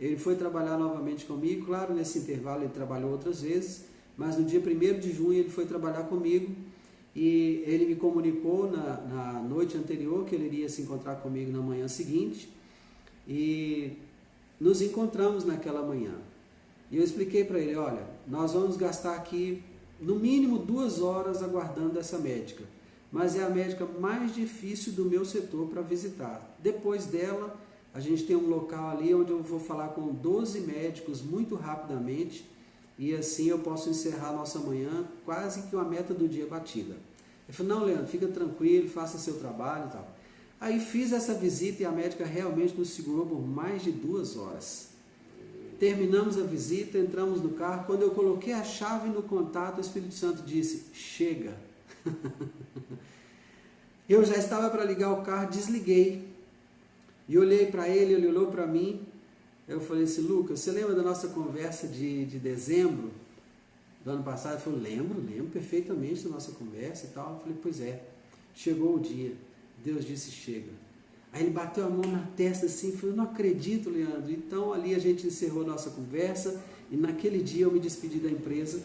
ele foi trabalhar novamente comigo. Claro, nesse intervalo ele trabalhou outras vezes, mas no dia 1º de junho ele foi trabalhar comigo e ele me comunicou na noite anterior que ele iria se encontrar comigo na manhã seguinte e nos encontramos naquela manhã. E eu expliquei para ele: olha, nós vamos gastar aqui no mínimo 2 horas aguardando essa médica, mas é a médica mais difícil do meu setor para visitar. Depois dela, a gente tem um local ali onde eu vou falar com 12 médicos muito rapidamente e assim eu posso encerrar a nossa manhã quase que uma meta do dia batida. Ele falou: não, Leandro, fica tranquilo, faça seu trabalho e tal. Aí fiz essa visita e a médica realmente nos segurou por mais de 2 horas. Terminamos a visita, entramos no carro. Quando eu coloquei a chave no contato, o Espírito Santo disse: chega. Eu já estava para ligar o carro, desliguei. E olhei para ele, ele olhou para mim. Eu falei assim, Lucas, você lembra da nossa conversa de dezembro do ano passado? Ele falou, lembro perfeitamente da nossa conversa e tal. Eu falei, pois é, chegou o dia. Deus disse, chega. Aí ele bateu a mão na testa assim e falou, não acredito, Leandro. Então ali a gente encerrou a nossa conversa e naquele dia eu me despedi da empresa,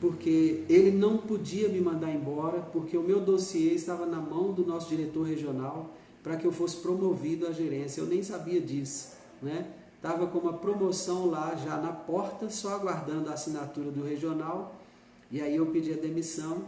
porque ele não podia me mandar embora, porque o meu dossiê estava na mão do nosso diretor regional para que eu fosse promovido à gerência. Eu nem sabia disso, né? Estava com uma promoção lá já na porta, só aguardando a assinatura do regional, e aí eu pedi a demissão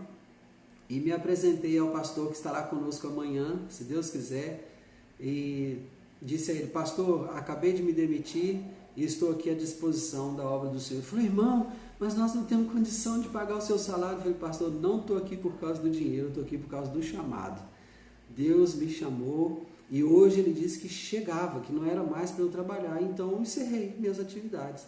e me apresentei ao pastor que estará conosco amanhã, se Deus quiser, e disse a ele, pastor, acabei de me demitir e estou aqui à disposição da obra do Senhor. Ele falou, irmão, mas nós não temos condição de pagar o seu salário. Eu falei, pastor, não estou aqui por causa do dinheiro, estou aqui por causa do chamado. Deus me chamou e hoje ele disse que chegava, que não era mais para eu trabalhar, então eu encerrei minhas atividades.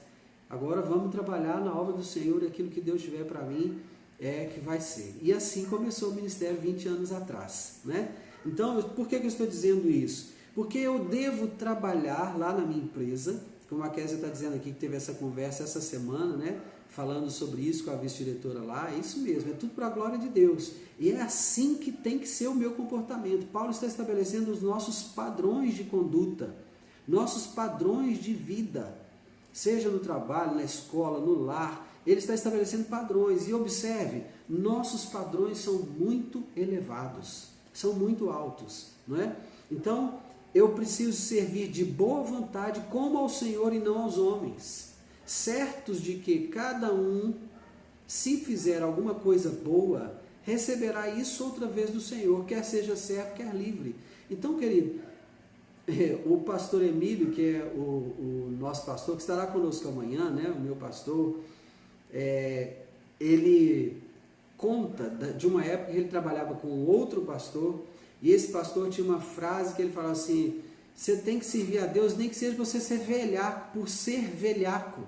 Agora vamos trabalhar na obra do Senhor e aquilo que Deus tiver para mim é que vai ser. E assim começou o ministério 20 anos atrás, né? Então, por que eu estou dizendo isso? Porque eu devo trabalhar lá na minha empresa, como a Kézia está dizendo aqui, que teve essa conversa essa semana, né? Falando sobre isso com a vice-diretora lá, é isso mesmo, é tudo para a glória de Deus. E é assim que tem que ser o meu comportamento. Paulo está estabelecendo os nossos padrões de conduta, nossos padrões de vida, seja no trabalho, na escola, no lar. Ele está estabelecendo padrões. E observe, nossos padrões são muito elevados, são muito altos, não é? Então, eu preciso servir de boa vontade como ao Senhor e não aos homens, certos de que cada um, se fizer alguma coisa boa, receberá isso outra vez do Senhor, quer seja servo, quer livre. Então, querido, o pastor Emílio, que é o nosso pastor, que estará conosco amanhã, né, o meu pastor, ele conta de uma época que ele trabalhava com outro pastor, e esse pastor tinha uma frase que ele falava assim, você tem que servir a Deus, nem que seja você ser velhaco, por ser velhaco,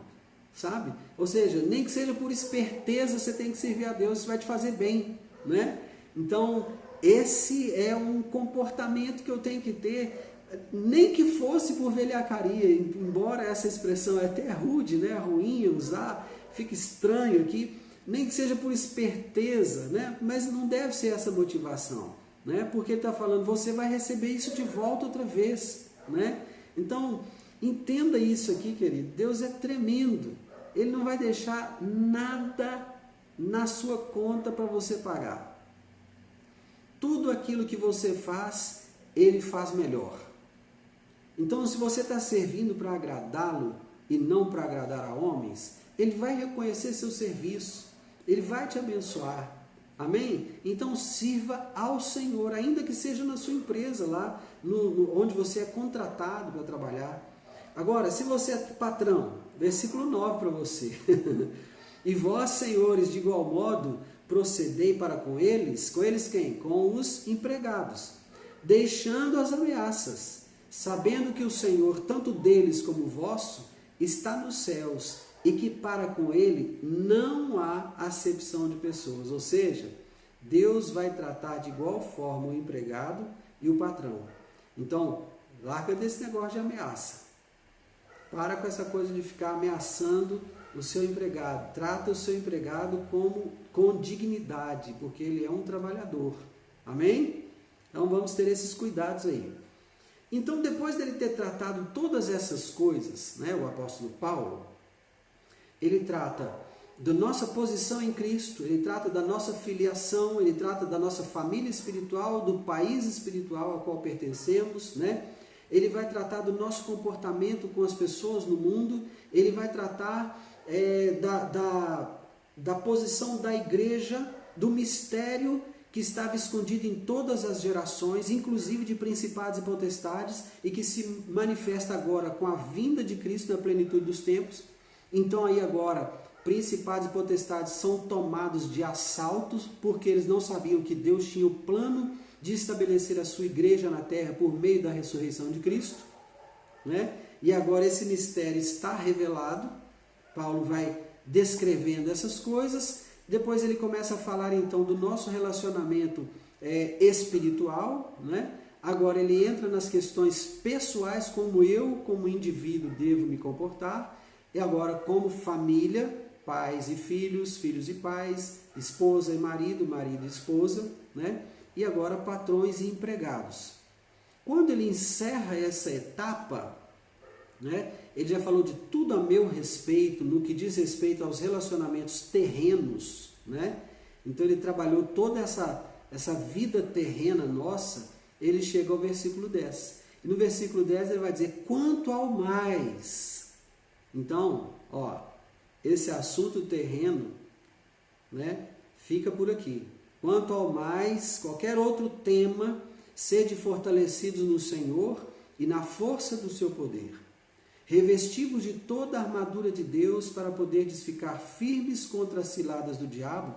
sabe? Ou seja, nem que seja por esperteza, você tem que servir a Deus, isso vai te fazer bem, né? Então, esse é um comportamento que eu tenho que ter, nem que fosse por velhacaria, embora essa expressão é até rude, né? Ruim usar, fica estranho aqui, nem que seja por esperteza, né? Mas não deve ser essa motivação, né? Porque ele está falando, você vai receber isso de volta outra vez, né? Então, entenda isso aqui, querido, Deus é tremendo, Ele não vai deixar nada na sua conta para você pagar. Tudo aquilo que você faz, Ele faz melhor. Então, se você está servindo para agradá-lo e não para agradar a homens, Ele vai reconhecer seu serviço, Ele vai te abençoar. Amém? Então sirva ao Senhor, ainda que seja na sua empresa, lá onde você é contratado para trabalhar. Agora, se você é patrão, versículo 9 para você. E vós, senhores, de igual modo, procedei para com eles quem? Com os empregados, deixando as ameaças, sabendo que o Senhor, tanto deles como vosso, está nos céus, e que para com ele não há acepção de pessoas. Ou seja, Deus vai tratar de igual forma o empregado e o patrão. Então, larga desse negócio de ameaça. Para com essa coisa de ficar ameaçando o seu empregado. Trata o seu empregado com dignidade, porque ele é um trabalhador. Amém? Então vamos ter esses cuidados aí. Então, depois dele ter tratado todas essas coisas, né, o apóstolo Paulo, ele trata da nossa posição em Cristo, ele trata da nossa filiação, ele trata da nossa família espiritual, do país espiritual ao qual pertencemos, né? Ele vai tratar do nosso comportamento com as pessoas no mundo, ele vai tratar da posição da igreja, do mistério que estava escondido em todas as gerações, inclusive de principados e potestades, e que se manifesta agora com a vinda de Cristo na plenitude dos tempos. Então aí agora, principados e potestades são tomados de assaltos, porque eles não sabiam que Deus tinha o plano de estabelecer a sua igreja na terra por meio da ressurreição de Cristo, né? E agora esse mistério está revelado, Paulo vai descrevendo essas coisas, depois ele começa a falar então do nosso relacionamento espiritual, né? Agora ele entra nas questões pessoais, como eu, como indivíduo, devo me comportar, e agora como família, pais e filhos, filhos e pais, esposa e marido, marido e esposa, né? E agora patrões e empregados. Quando ele encerra essa etapa, né, ele já falou de tudo a meu respeito, no que diz respeito aos relacionamentos terrenos, né? Então ele trabalhou toda essa vida terrena nossa, ele chega ao versículo 10. E no versículo 10 ele vai dizer, quanto ao mais. Então, esse assunto terreno, né, fica por aqui. Quanto ao mais, qualquer outro tema, sede fortalecidos no Senhor e na força do seu poder. Revestivos de toda a armadura de Deus para poderdes ficar firmes contra as ciladas do diabo,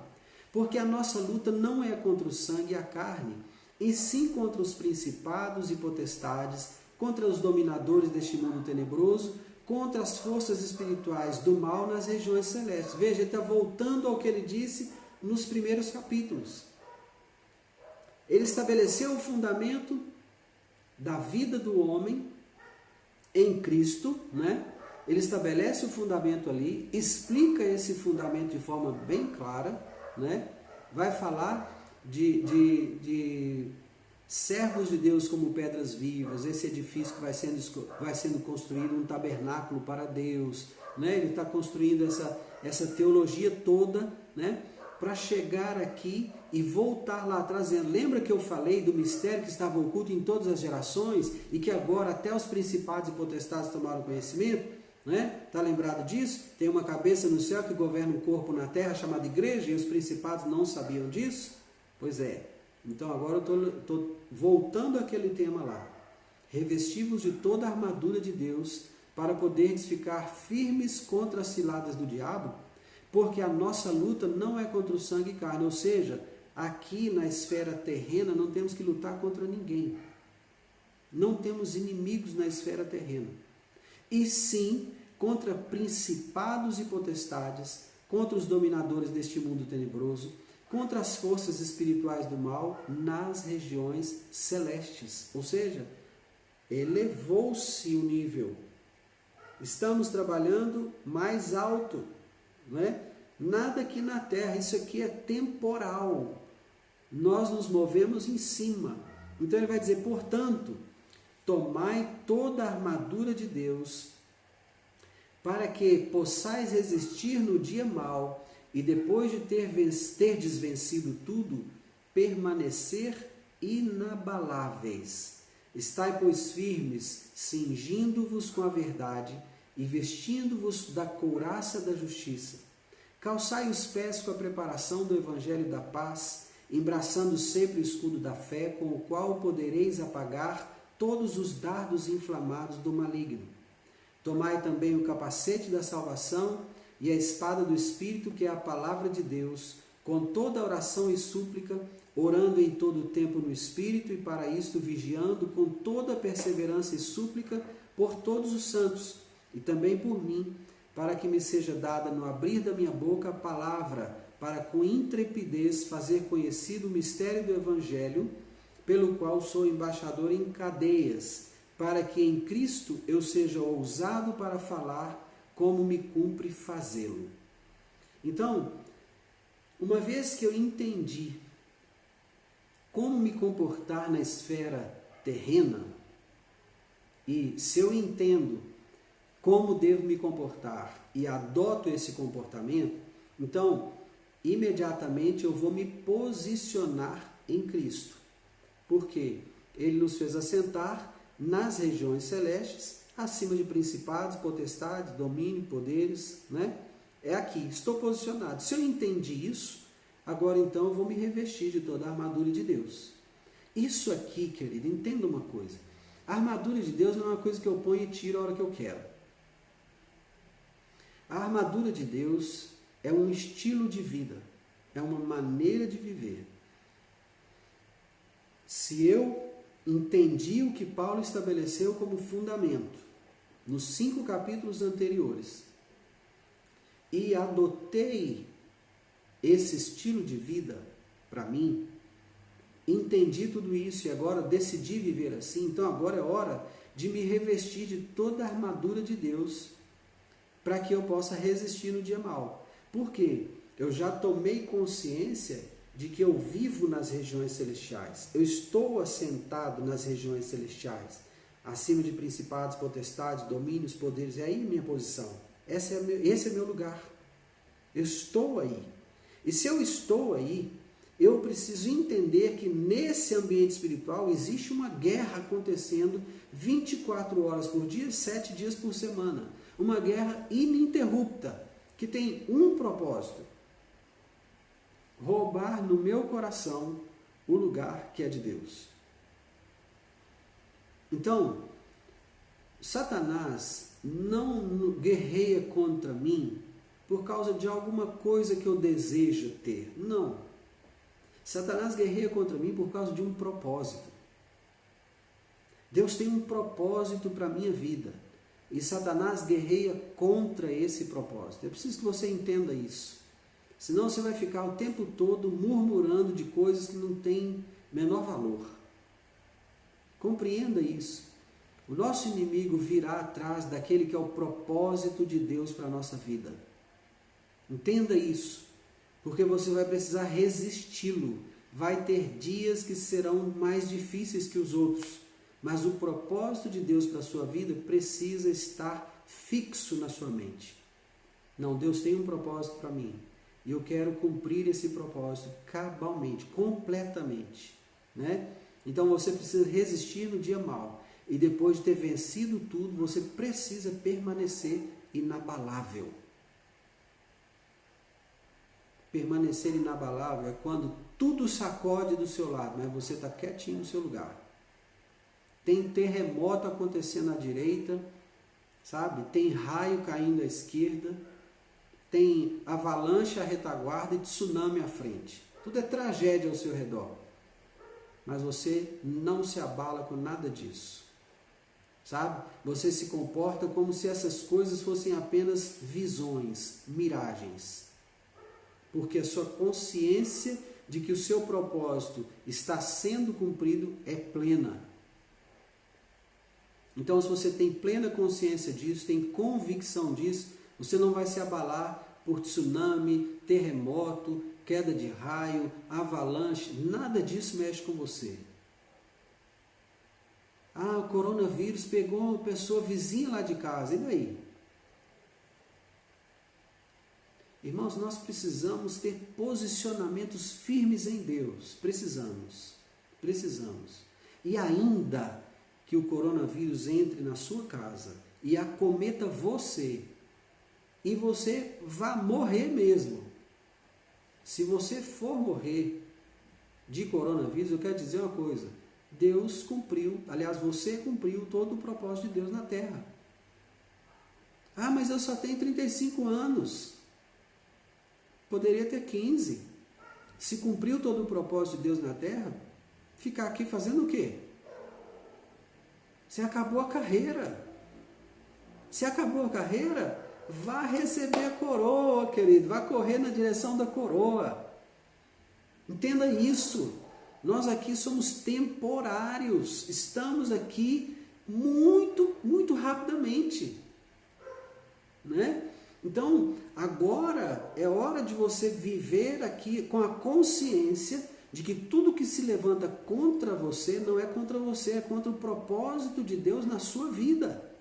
porque a nossa luta não é contra o sangue e a carne, e sim contra os principados e potestades, contra os dominadores deste mundo tenebroso, contra as forças espirituais do mal nas regiões celestes. Veja, ele está voltando ao que ele disse nos primeiros capítulos. Ele estabeleceu o fundamento da vida do homem em Cristo, né? Ele estabelece o fundamento ali, explica esse fundamento de forma bem clara, né? Vai falar de servos de Deus como pedras vivas, esse edifício que vai sendo construído, um tabernáculo para Deus, né? Ele está construindo essa teologia toda, né? Para chegar aqui e voltar lá atrás. Lembra que eu falei do mistério que estava oculto em todas as gerações e que agora até os principados e potestades tomaram conhecimento? Né? Está lembrado disso? Tem uma cabeça no céu que governa um corpo na terra chamado igreja e os principados não sabiam disso? Pois é. Então agora eu estou voltando àquele tema lá. Revestivos de toda a armadura de Deus para poderes ficar firmes contra as ciladas do diabo, porque a nossa luta não é contra o sangue e carne, ou seja, aqui na esfera terrena não temos que lutar contra ninguém. Não temos inimigos na esfera terrena. E sim contra principados e potestades, contra os dominadores deste mundo tenebroso, contra as forças espirituais do mal nas regiões celestes. Ou seja, elevou-se o nível. Estamos trabalhando mais alto, não é? Nada aqui na terra, isso aqui é temporal. Nós nos movemos em cima. Então ele vai dizer, portanto, tomai toda a armadura de Deus, para que possais resistir no dia mau, e depois de terdes vencido tudo, permanecer inabaláveis. Estai, pois, firmes, cingindo-vos com a verdade, e vestindo-vos da couraça da justiça. Calçai os pés com a preparação do evangelho da paz, embraçando sempre o escudo da fé, com o qual podereis apagar todos os dardos inflamados do maligno. Tomai também o capacete da salvação e a espada do Espírito, que é a palavra de Deus, com toda oração e súplica, orando em todo o tempo no Espírito, e para isto vigiando com toda perseverança e súplica por todos os santos, e também por mim, para que me seja dada no abrir da minha boca a palavra, para com intrepidez fazer conhecido o mistério do Evangelho, pelo qual sou embaixador em cadeias, para que em Cristo eu seja ousado para falar como me cumpre fazê-lo. Então, uma vez que eu entendi como me comportar na esfera terrena, e se eu entendo como devo me comportar e adoto esse comportamento, então, imediatamente eu vou me posicionar em Cristo. Porque Ele nos fez assentar nas regiões celestes, acima de principados, potestades, domínio, poderes, né? É aqui, estou posicionado. Se eu entendi isso, agora então eu vou me revestir de toda a armadura de Deus. Isso aqui, querido, entenda uma coisa. A armadura de Deus não é uma coisa que eu ponho e tiro a hora que eu quero. A armadura de Deus é um estilo de vida, é uma maneira de viver. Se eu entendi o que Paulo estabeleceu como fundamento nos 5 capítulos anteriores e adotei esse estilo de vida para mim, entendi tudo isso e agora decidi viver assim, então agora é hora de me revestir de toda a armadura de Deus para que eu possa resistir no dia mau. Por quê? Eu já tomei consciência de que eu vivo nas regiões celestiais. Eu estou assentado nas regiões celestiais, acima de principados, potestades, domínios, poderes. É aí minha posição. Esse é meu lugar. Eu estou aí. E se eu estou aí, eu preciso entender que nesse ambiente espiritual existe uma guerra acontecendo 24 horas por dia, 7 dias por semana. Uma guerra ininterrupta, que tem um propósito: roubar no meu coração o lugar que é de Deus. Então, Satanás não guerreia contra mim por causa de alguma coisa que eu desejo ter. Não. Satanás guerreia contra mim por causa de um propósito. Deus tem um propósito para a minha vida. E Satanás guerreia contra esse propósito. Eu preciso que você entenda isso. Senão você vai ficar o tempo todo murmurando de coisas que não têm menor valor. Compreenda isso. O nosso inimigo virá atrás daquele que é o propósito de Deus para a nossa vida. Entenda isso, porque você vai precisar resisti-lo. Vai ter dias que serão mais difíceis que os outros, mas o propósito de Deus para a sua vida precisa estar fixo na sua mente. Não, Deus tem um propósito para mim, e eu quero cumprir esse propósito cabalmente, completamente, né? Então você precisa resistir no dia mau, e depois de ter vencido tudo, você precisa permanecer inabalável. Permanecer inabalável é quando tudo sacode do seu lado, mas você está quietinho no seu lugar. Tem terremoto acontecendo à direita, sabe? Tem raio caindo à esquerda, tem avalanche à retaguarda e tsunami à frente. Tudo é tragédia ao seu redor. Mas você não se abala com nada disso. Sabe? Você se comporta como se essas coisas fossem apenas visões, miragens. Porque a sua consciência de que o seu propósito está sendo cumprido é plena. Então, se você tem plena consciência disso, tem convicção disso, você não vai se abalar por tsunami, terremoto, queda de raio, avalanche, nada disso mexe com você. Ah, o coronavírus pegou uma pessoa vizinha lá de casa, e daí? Irmãos, nós precisamos ter posicionamentos firmes em Deus. Precisamos. E ainda que o coronavírus entre na sua casa e acometa você, e você vá morrer mesmo. Se você for morrer de coronavírus, eu quero dizer uma coisa: Deus cumpriu, aliás, você cumpriu todo o propósito de Deus na terra. Ah, mas eu só tenho 35 anos. Poderia ter 15. Se cumpriu todo o propósito de Deus na terra, ficar aqui fazendo o quê? Você acabou a carreira. Se acabou a carreira, vá receber a coroa, querido. Vá correr na direção da coroa. Entenda isso. Nós aqui somos temporários. Estamos aqui muito rapidamente. Né? Então, agora é hora de você viver aqui com a consciência de que tudo que se levanta contra você não é contra você, é contra o propósito de Deus na sua vida.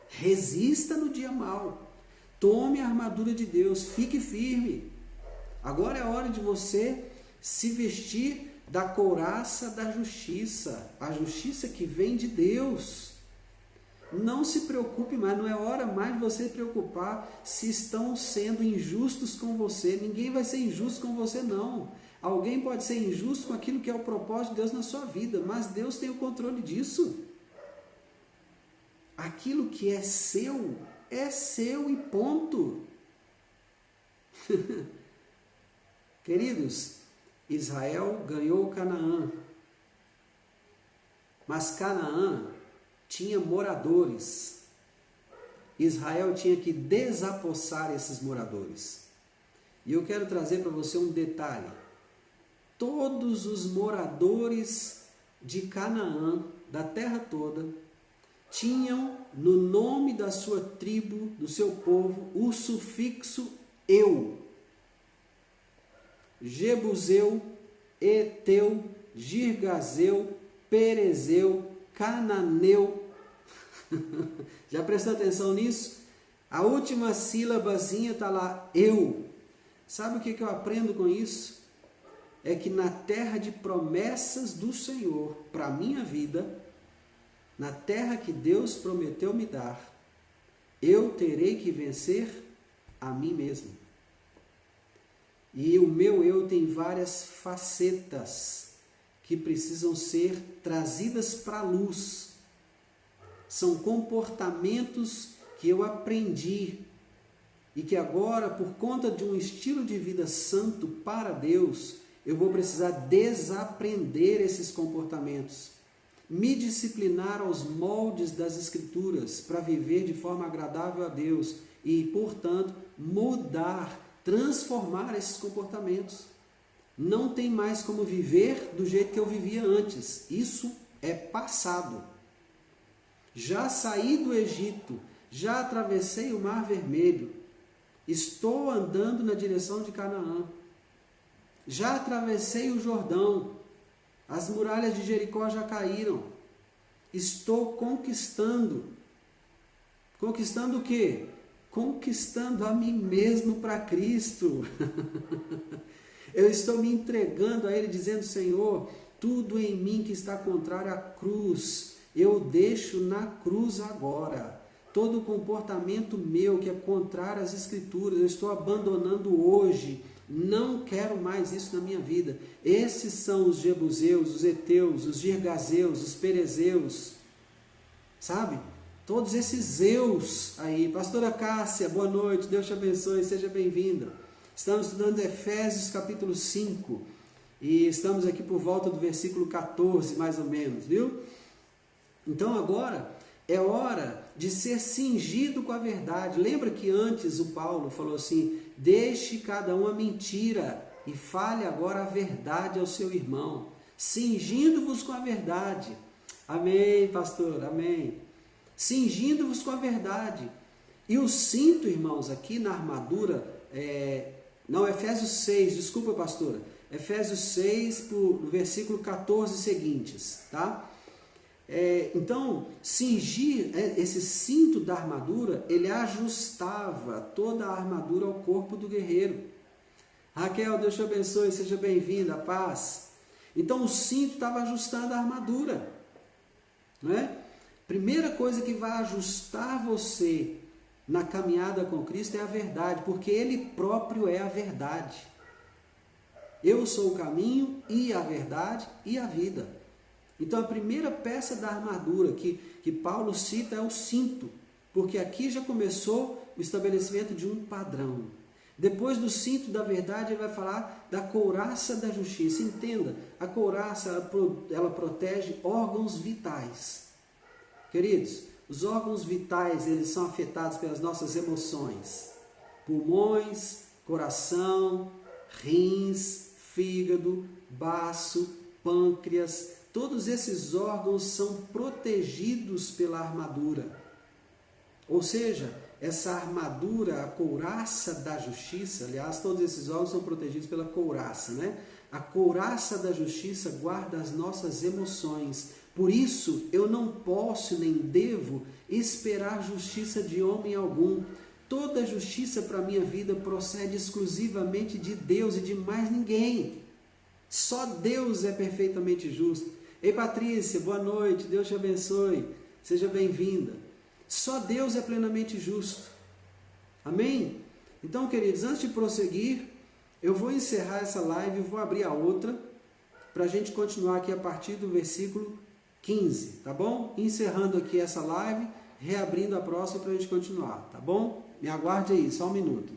Resista no dia mau. Tome a armadura de Deus, fique firme. Agora é hora de você se vestir da couraça da justiça, a justiça que vem de Deus. Não se preocupe mais, não é hora mais de você se preocupar se estão sendo injustos com você. Ninguém vai ser injusto com você, não. Alguém pode ser injusto com aquilo que é o propósito de Deus na sua vida, mas Deus tem o controle disso. Aquilo que é seu e ponto. Queridos, Israel ganhou Canaã, mas Canaã tinha moradores. Israel tinha que desapossar esses moradores. E eu quero trazer para você um detalhe. todos os moradores de Canaã, da terra toda, tinham no nome da sua tribo, do seu povo, o sufixo eu. Jebuseu, Eteu, Girgazeu, Perezeu, Cananeu. Já prestou atenção nisso? A última sílabazinha está lá, eu. Sabe o que eu aprendo com isso? É que na terra de promessas do Senhor para a minha vida, na terra que Deus prometeu me dar, eu terei que vencer a mim mesmo. E o meu eu tem várias facetas que precisam ser trazidas para a luz. São comportamentos que eu aprendi e que agora, por conta de um estilo de vida santo para Deus, eu vou precisar desaprender esses comportamentos. Me disciplinar aos moldes das Escrituras para viver de forma agradável a Deus e, portanto, mudar, transformar esses comportamentos. Não tem mais como viver do jeito que eu vivia antes. Isso é passado. Já saí do Egito, já atravessei o Mar Vermelho, estou andando na direção de Canaã. Já atravessei o Jordão, as muralhas de Jericó já caíram. Estou conquistando. Conquistando o quê? Conquistando a mim mesmo para Cristo. Eu estou me entregando a Ele, dizendo: Senhor, tudo em mim que está contrário à cruz, eu deixo na cruz agora. Todo comportamento meu que é contrário às Escrituras, eu estou abandonando hoje. Não quero mais isso na minha vida. Esses são os Jebuseus, os Eteus, os Girgazeus, os Perezeus. Sabe? Todos esses eus aí. Pastora Cássia, boa noite, Deus te abençoe, seja bem-vinda. Estamos estudando Efésios capítulo 5 e estamos aqui por volta do versículo 14, mais ou menos, viu? Então agora é hora de ser cingido com a verdade. Lembra que antes o Paulo falou assim: deixe cada um a mentira e fale agora a verdade ao seu irmão, cingindo-vos com a verdade. Amém, pastor, amém. Cingindo-vos com a verdade. E o cinto, irmãos, aqui na armadura, Efésios 6, desculpa, pastora, Efésios 6, no versículo 14 seguintes, tá? Então, cingir, esse cinto da armadura, ele ajustava toda a armadura ao corpo do guerreiro. Raquel, Deus te abençoe, seja bem-vinda, a paz. Então, o cinto estava ajustando a armadura, não é? Primeira coisa que vai ajustar você na caminhada com Cristo é a verdade, porque Ele próprio é a verdade. Eu sou o caminho e a verdade e a vida. Então a primeira peça da armadura que Paulo cita é o cinto, porque aqui já começou o estabelecimento de um padrão. Depois do cinto da verdade, ele vai falar da couraça da justiça. Entenda, a couraça ela protege órgãos vitais. Queridos, os órgãos vitais, eles são afetados pelas nossas emoções. Pulmões, coração, rins, fígado, baço, pâncreas, todos esses órgãos são protegidos pela armadura. Ou seja, essa armadura, a couraça da justiça, aliás, todos esses órgãos são protegidos pela couraça, né? A couraça da justiça guarda as nossas emoções. Por isso, eu não posso nem devo esperar justiça de homem algum. Toda justiça para a minha vida procede exclusivamente de Deus e de mais ninguém. Só Deus é perfeitamente justo. Ei, Patrícia, boa noite, Deus te abençoe, seja bem-vinda. Só Deus é plenamente justo. Amém? Então, queridos, antes de prosseguir, eu vou encerrar essa live e vou abrir a outra para a gente continuar aqui a partir do versículo 15, tá bom? Encerrando aqui essa live, reabrindo a próxima para a gente continuar, tá bom? Me aguarde aí, só um minuto.